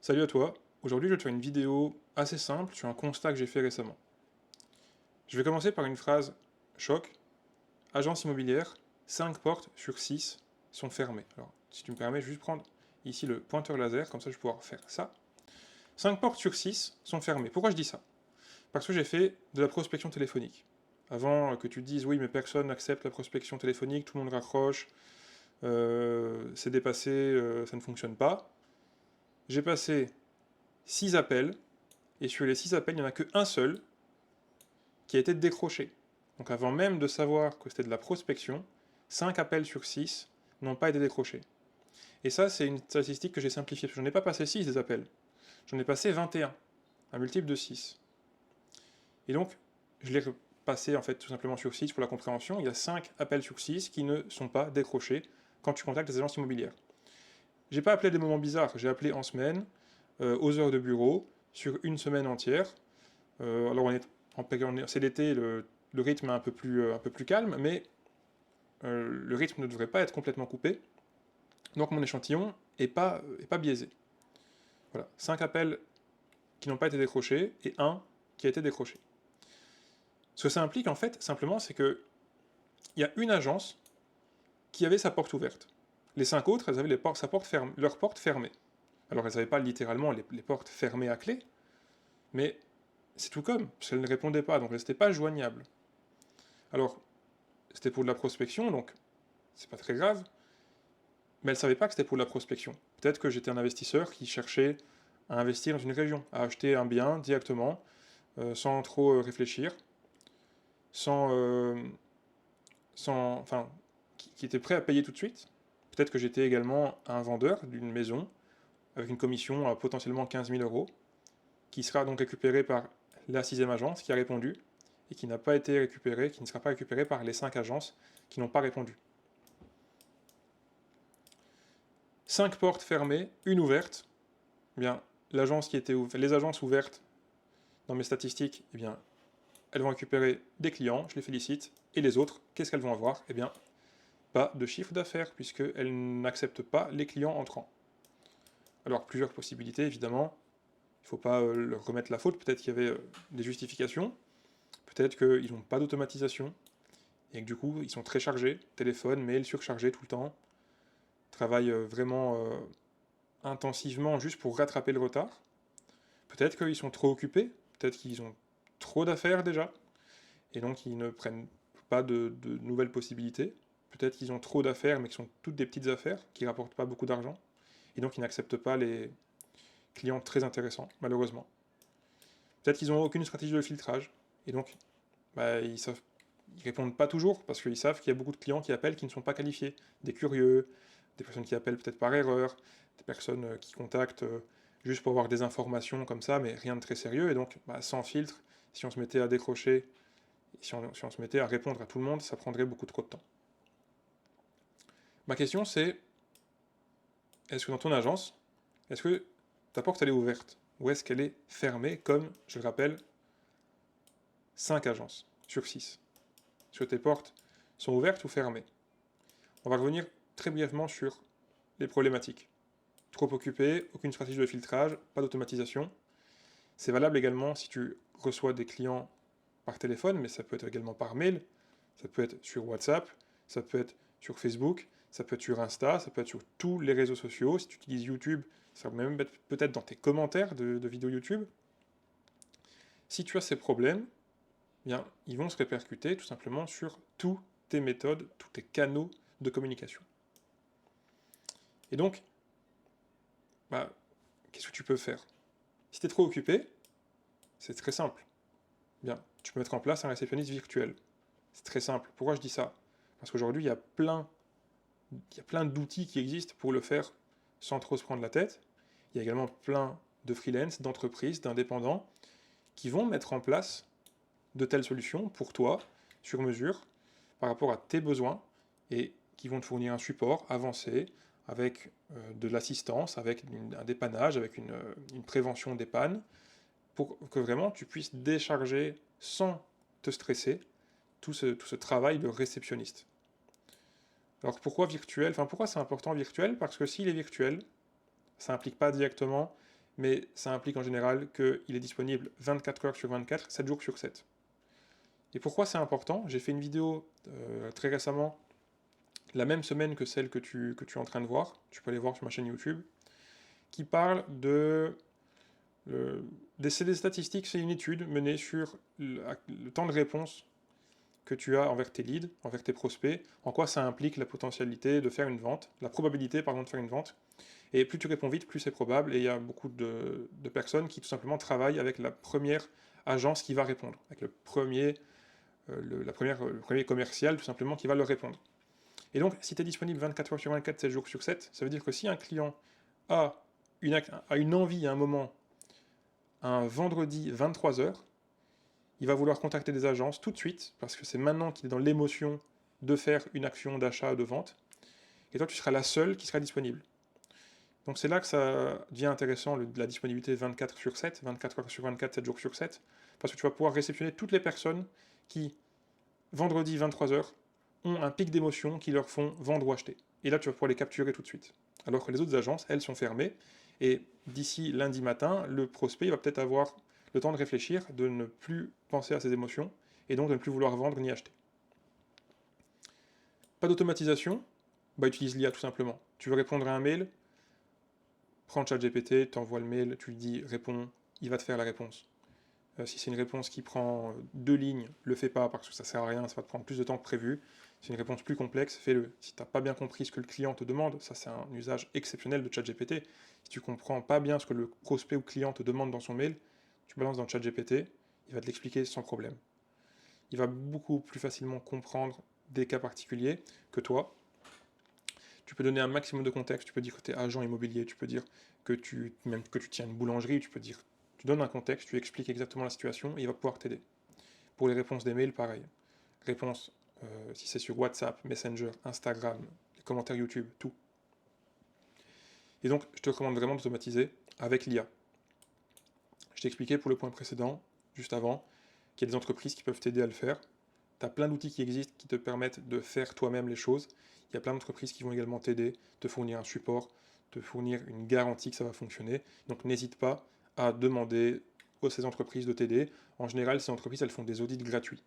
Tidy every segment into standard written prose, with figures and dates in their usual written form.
Salut à toi, aujourd'hui je vais te faire une vidéo assez simple sur un constat que j'ai fait récemment. Je vais commencer par une phrase choc. Agence immobilière, 5 portes sur 6 sont fermées. Alors si tu me permets, je vais juste prendre ici le pointeur laser, comme ça je vais pouvoir faire ça. 5 portes sur 6 sont fermées. Pourquoi je dis ça? Parce que j'ai fait de la prospection téléphonique. Avant que tu te dises oui mais personne n'accepte la prospection téléphonique, tout le monde raccroche, c'est dépassé, ça ne fonctionne pas. J'ai passé 6 appels, et sur les 6 appels, il n'y en a qu'un seul qui a été décroché. Donc avant même de savoir que c'était de la prospection, 5 appels sur 6 n'ont pas été décrochés. Et ça, c'est une statistique que j'ai simplifiée, parce que j'en ai pas passé 6 des appels. J'en ai passé 21, un multiple de 6. Et donc, je l'ai passé en fait tout simplement sur 6 pour la compréhension. Il y a 5 appels sur 6 qui ne sont pas décrochés quand tu contactes les agences immobilières. J'ai pas appelé des moments bizarres, j'ai appelé en semaine, aux heures de bureau, sur une semaine entière. Alors c'est l'été, le rythme est un peu plus calme, mais le rythme ne devrait pas être complètement coupé. Donc mon échantillon est pas biaisé. Voilà, 5 appels qui n'ont pas été décrochés et un qui a été décroché. Ce que ça implique en fait, simplement, c'est que il y a une agence qui avait sa porte ouverte. Les 5 autres, elles avaient leurs portes fermées. Alors elles n'avaient pas littéralement les portes fermées à clé, mais c'est tout comme, parce qu'elles ne répondaient pas, donc elles n'étaient pas joignables. Alors, c'était pour de la prospection, donc c'est pas très grave, mais elle ne savait pas que c'était pour de la prospection. Peut-être que j'étais un investisseur qui cherchait à investir dans une région, à acheter un bien directement, sans trop réfléchir, sans, enfin, qui était prêt à payer tout de suite. Peut-être que j'étais également un vendeur d'une maison, avec une commission à potentiellement 15 000 euros, qui sera donc récupérée par la sixième agence qui a répondu, et qui n'a pas été récupérée, qui ne sera pas récupérée par les 5 agences qui n'ont pas répondu. 5 portes fermées, une ouverte. Eh bien, les agences ouvertes dans mes statistiques, eh bien, elles vont récupérer des clients, je les félicite, et les autres, qu'est-ce qu'elles vont avoir? Eh bien, pas de chiffre d'affaires, puisqu'elles n'acceptent pas les clients entrants. Alors, plusieurs possibilités, évidemment. Il ne faut pas leur remettre la faute. Peut-être qu'il y avait des justifications. Peut-être qu'ils n'ont pas d'automatisation. Et que du coup, ils sont très chargés. Téléphone, mail, surchargés tout le temps. Travaillent vraiment intensivement juste pour rattraper le retard. Peut-être qu'ils sont trop occupés. Peut-être qu'ils ont trop d'affaires déjà. Et donc, ils ne prennent pas de nouvelles possibilités. Peut-être qu'ils ont trop d'affaires, mais qui sont toutes des petites affaires, qui ne rapportent pas beaucoup d'argent. Et donc, ils n'acceptent pas les clients très intéressants, malheureusement. Peut-être qu'ils n'ont aucune stratégie de filtrage. Et donc, ils répondent pas toujours, parce qu'ils savent qu'il y a beaucoup de clients qui appellent qui ne sont pas qualifiés. Des curieux, des personnes qui appellent peut-être par erreur, des personnes qui contactent juste pour avoir des informations comme ça, mais rien de très sérieux. Et donc, sans filtre, si on se mettait à décrocher, si on se mettait à répondre à tout le monde, ça prendrait beaucoup trop de temps. Ma question c'est, est-ce que dans ton agence, est-ce que ta porte elle est ouverte? Ou est-ce qu'elle est fermée, comme, je le rappelle, 5 agences sur 6? Est-ce que tes portes sont ouvertes ou fermées? On va revenir très brièvement sur les problématiques. Trop occupé, aucune stratégie de filtrage, pas d'automatisation. C'est valable également si tu reçois des clients par téléphone, mais ça peut être également par mail, ça peut être sur WhatsApp, ça peut être sur Facebook, ça peut être sur Insta, ça peut être sur tous les réseaux sociaux. Si tu utilises YouTube, ça peut même être peut-être dans tes commentaires de vidéos YouTube. Si tu as ces problèmes, eh bien, ils vont se répercuter tout simplement sur toutes tes méthodes, tous tes canaux de communication. Et donc, qu'est-ce que tu peux faire? Si tu es trop occupé, c'est très simple. Bien, tu peux mettre en place un réceptionniste virtuel. C'est très simple. Pourquoi je dis ça? Parce qu'aujourd'hui, il y a plein d'outils qui existent pour le faire sans trop se prendre la tête. Il y a également plein de freelance, d'entreprises, d'indépendants qui vont mettre en place de telles solutions pour toi, sur mesure, par rapport à tes besoins, et qui vont te fournir un support avancé, avec de l'assistance, avec un dépannage, avec une prévention des pannes, pour que vraiment tu puisses décharger sans te stresser tout ce travail de réceptionniste. Alors pourquoi virtuel? Enfin, pourquoi c'est important virtuel? Parce que s'il est virtuel, ça n'implique pas directement mais ça implique en général qu'il est disponible 24 heures sur 24, 7 jours sur 7. Et pourquoi c'est important? J'ai fait une vidéo très récemment, la même semaine que celle que tu es en train de voir, tu peux aller voir sur ma chaîne YouTube, qui parle c'est des statistiques, c'est une étude menée sur le temps de réponse que tu as envers tes leads, envers tes prospects, en quoi ça implique la potentialité de faire une vente, la probabilité, pardon, de faire une vente. Et plus tu réponds vite, plus c'est probable. Et il y a beaucoup de personnes qui tout simplement travaillent avec la première agence qui va répondre, avec le premier, le premier commercial tout simplement qui va leur répondre. Et donc, si tu es disponible 24 heures sur 24, 7 jours sur 7, ça veut dire que si un client a une envie à un moment, un vendredi 23 heures, il va vouloir contacter des agences tout de suite, parce que c'est maintenant qu'il est dans l'émotion de faire une action d'achat ou de vente, et toi tu seras la seule qui sera disponible. Donc c'est là que ça devient intéressant, la disponibilité 24 sur 7, 24 heures sur 24, 7 jours sur 7, parce que tu vas pouvoir réceptionner toutes les personnes qui, vendredi 23 heures, ont un pic d'émotion qui leur font vendre ou acheter. Et là tu vas pouvoir les capturer tout de suite. Alors que les autres agences, elles, sont fermées, et d'ici lundi matin, le prospect va peut-être avoir le temps de réfléchir, de ne plus penser à ses émotions, et donc de ne plus vouloir vendre ni acheter. Pas d'automatisation, bah utilise l'IA tout simplement. Tu veux répondre à un mail, prends ChatGPT, t'envoies le mail, tu lui dis réponds, il va te faire la réponse. Si c'est une réponse qui prend 2 lignes, le fais pas parce que ça sert à rien, ça va te prendre plus de temps que prévu. Si c'est une réponse plus complexe, fais-le. Si tu n'as pas bien compris ce que le client te demande, ça c'est un usage exceptionnel de ChatGPT. Si tu comprends pas bien ce que le prospect ou client te demande dans son mail, tu balances dans ChatGPT, il va te l'expliquer sans problème. Il va beaucoup plus facilement comprendre des cas particuliers que toi. Tu peux donner un maximum de contexte, tu peux dire que tu es agent immobilier, tu peux dire même que tu tiens une boulangerie, tu peux dire, tu donnes un contexte, tu expliques exactement la situation et il va pouvoir t'aider. Pour les réponses des mails, pareil. Réponse, si c'est sur WhatsApp, Messenger, Instagram, les commentaires YouTube, tout. Et donc, je te recommande vraiment d'automatiser avec l'IA. Je t'ai expliqué pour le point précédent, juste avant, qu'il y a des entreprises qui peuvent t'aider à le faire. Tu as plein d'outils qui existent qui te permettent de faire toi-même les choses. Il y a plein d'entreprises qui vont également t'aider, te fournir un support, te fournir une garantie que ça va fonctionner. Donc n'hésite pas à demander à ces entreprises de t'aider. En général, ces entreprises, elles font des audits gratuits.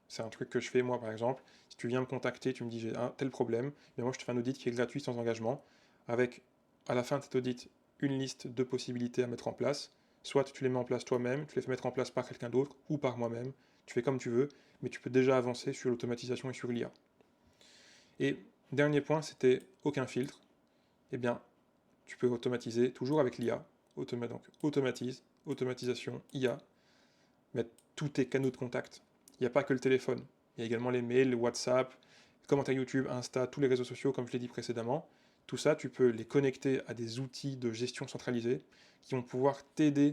C'est un truc que je fais moi par exemple. Si tu viens me contacter, tu me dis j'ai un tel problème, mais moi je te fais un audit qui est gratuit sans engagement, avec à la fin de cet audit une liste de possibilités à mettre en place. Soit tu les mets en place toi-même, tu les fais mettre en place par quelqu'un d'autre ou par moi-même. Tu fais comme tu veux, mais tu peux déjà avancer sur l'automatisation et sur l'IA. Et dernier point, c'était aucun filtre. Eh bien, tu peux automatiser toujours avec l'IA. Donc automatise, automatisation, IA, mettre tous tes canaux de contact. Il n'y a pas que le téléphone. Il y a également les mails, le WhatsApp, les commentaires YouTube, Insta, tous les réseaux sociaux, comme je l'ai dit précédemment. Tout ça, tu peux les connecter à des outils de gestion centralisés qui vont pouvoir t'aider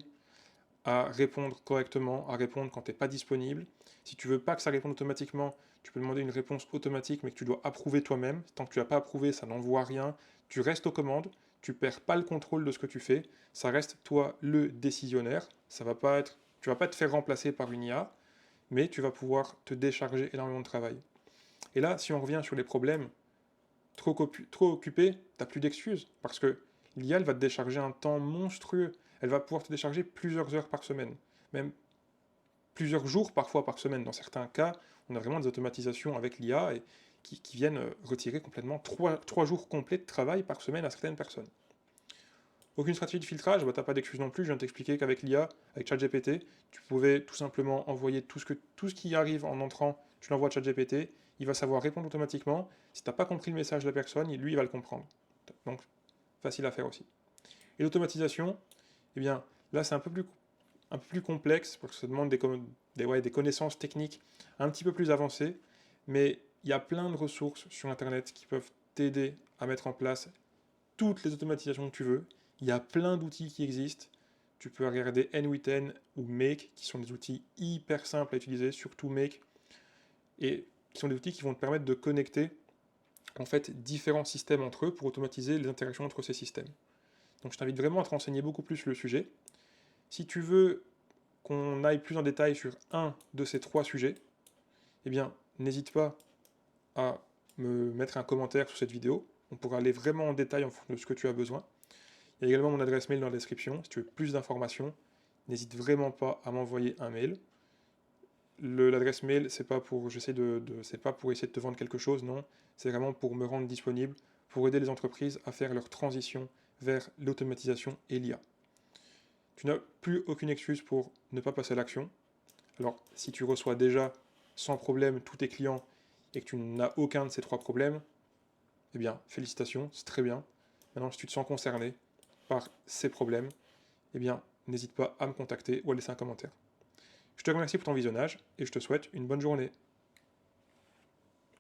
à répondre correctement, à répondre quand tu n'es pas disponible. Si tu veux pas que ça réponde automatiquement, tu peux demander une réponse automatique, mais que tu dois approuver toi-même. Tant que tu n'as pas approuvé, ça n'envoie rien. Tu restes aux commandes, tu perds pas le contrôle de ce que tu fais. Ça reste toi le décisionnaire. Ça va pas être, tu vas pas te faire remplacer par une IA, mais tu vas pouvoir te décharger énormément de travail. Et là, si on revient sur les problèmes, trop occupé, tu n'as plus d'excuses, parce que l'IA, elle va te décharger un temps monstrueux. Elle va pouvoir te décharger plusieurs heures par semaine, même plusieurs jours parfois par semaine. Dans certains cas, on a vraiment des automatisations avec l'IA qui viennent retirer complètement 3 jours complets de travail par semaine à certaines personnes. Aucune stratégie de filtrage, bah, tu n'as pas d'excuse non plus. Je viens de t'expliquer qu'avec l'IA, avec ChatGPT, tu pouvais tout simplement envoyer tout ce qui arrive en entrant, tu l'envoies à ChatGPT, il va savoir répondre automatiquement. Si tu n'as pas compris le message de la personne, lui, il va le comprendre. Donc, facile à faire aussi. Et l'automatisation, eh bien, là, c'est un peu plus complexe, parce que ça demande des connaissances techniques un petit peu plus avancées, mais il y a plein de ressources sur Internet qui peuvent t'aider à mettre en place toutes les automatisations que tu veux. Il y a plein d'outils qui existent. Tu peux regarder N8N ou Make, qui sont des outils hyper simples à utiliser, surtout Make, et qui sont des outils qui vont te permettre de connecter en fait différents systèmes entre eux pour automatiser les interactions entre ces systèmes. Donc je t'invite vraiment à te renseigner beaucoup plus sur le sujet. Si tu veux qu'on aille plus en détail sur un de ces 3 sujets, eh bien n'hésite pas à me mettre un commentaire sur cette vidéo. On pourra aller vraiment en détail en fonction de ce que tu as besoin. Il y a également mon adresse mail dans la description. Si tu veux plus d'informations, n'hésite vraiment pas à m'envoyer un mail. L'adresse mail, c'est pas pour c'est pas pour essayer de te vendre quelque chose, non. C'est vraiment pour me rendre disponible, pour aider les entreprises à faire leur transition vers l'automatisation et l'IA. Tu n'as plus aucune excuse pour ne pas passer à l'action. Alors, si tu reçois déjà sans problème tous tes clients et que tu n'as aucun de ces trois problèmes, eh bien, félicitations, c'est très bien. Maintenant, si tu te sens concerné par ces problèmes, eh bien, n'hésite pas à me contacter ou à laisser un commentaire. Je te remercie pour ton visionnage et je te souhaite une bonne journée.